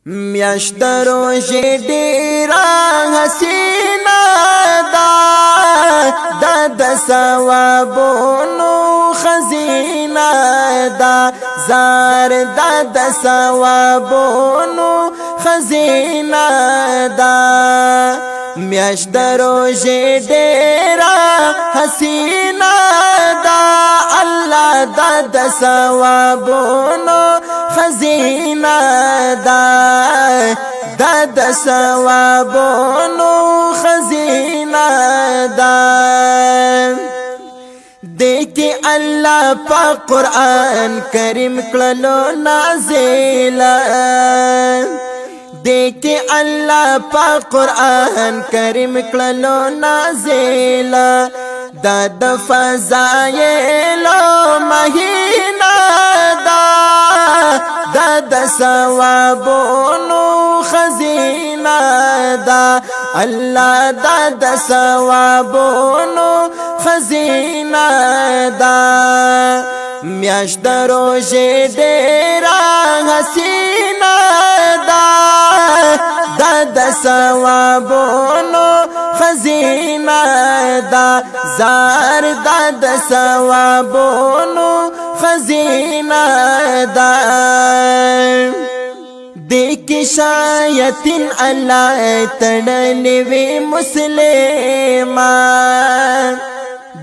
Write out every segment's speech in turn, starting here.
میاشت روزی ډیرا حسینا د ثوابونو خزینه دا زار د ثوابونو خزینه دا میاشت روزی ډیرا حسینا دا الله د ثوابونو خزینه دا ثوابونو خزینه دا دیکھے اللہ پا قرآن کریم کلو نازیلا دیکھے اللہ پا قرآن کریم کلو نازیلا دا فضائلو مہینہ دا ثوابونو خزینہ دا اللہ دا ثوابونو خزینہ دا میاشت روزی ډیرا حسینہ دا ثوابونو خزینہ دا زار دا ثوابونو خزینہ دا دیکھ شایتن اللہ تڑلوی مسلمان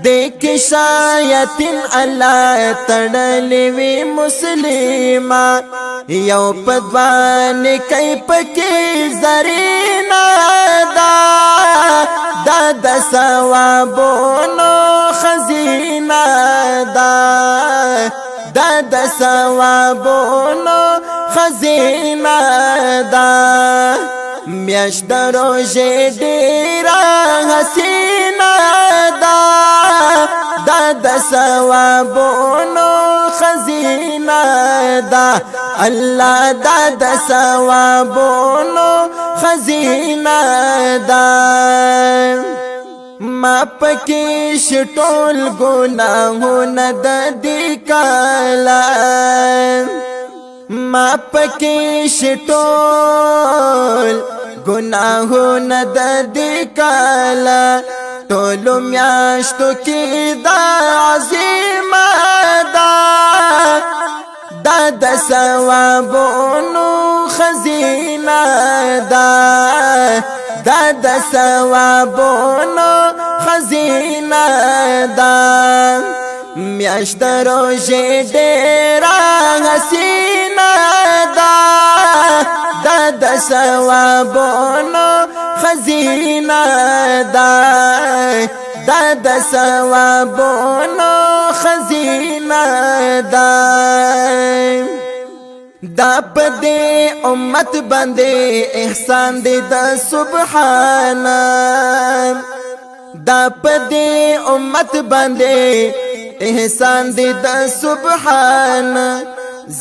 دیکھ شایتن اللہ تڑلوی مسلمان یو پدوان کئی پکی زرینا دا ثوابونو خزینہ دا ثوابونو خزینہ دا میاشت روزی ډیرا حسینہ دا ثوابونو خزینہ دا اللہ دا ثوابونو خزینہ دا ما پکیش ټول گناہونا دی کالا ما پکیش ټول گناہونا دی کالا ټولو میاشتو کی دا عظیم دا ثوابونو خزینہ دا ثوابونو خزینہ دا میاشت روزی ډیرا حسینہ دا ثوابونو خزینہ دا ثوابونو خزینہ دا پدے امت بندے احسان دے دا سبحانا دا پدے امت بندے احسان دے دا سبحانا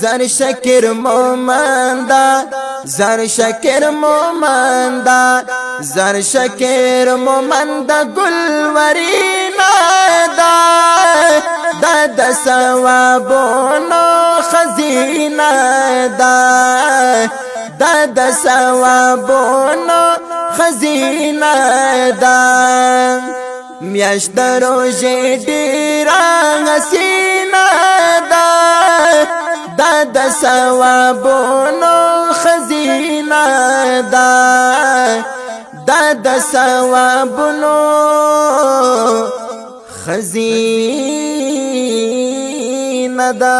زر شکر مومن دا زر شکر مومن دا زر شکر مومن دا گلورینا دا ثوابونو خزینہ دا ثوابونو خزینہ دا میاشت روزی ډیرا حسینہ دا ثوابونو خزینہ دا ثوابونو خزینہ دا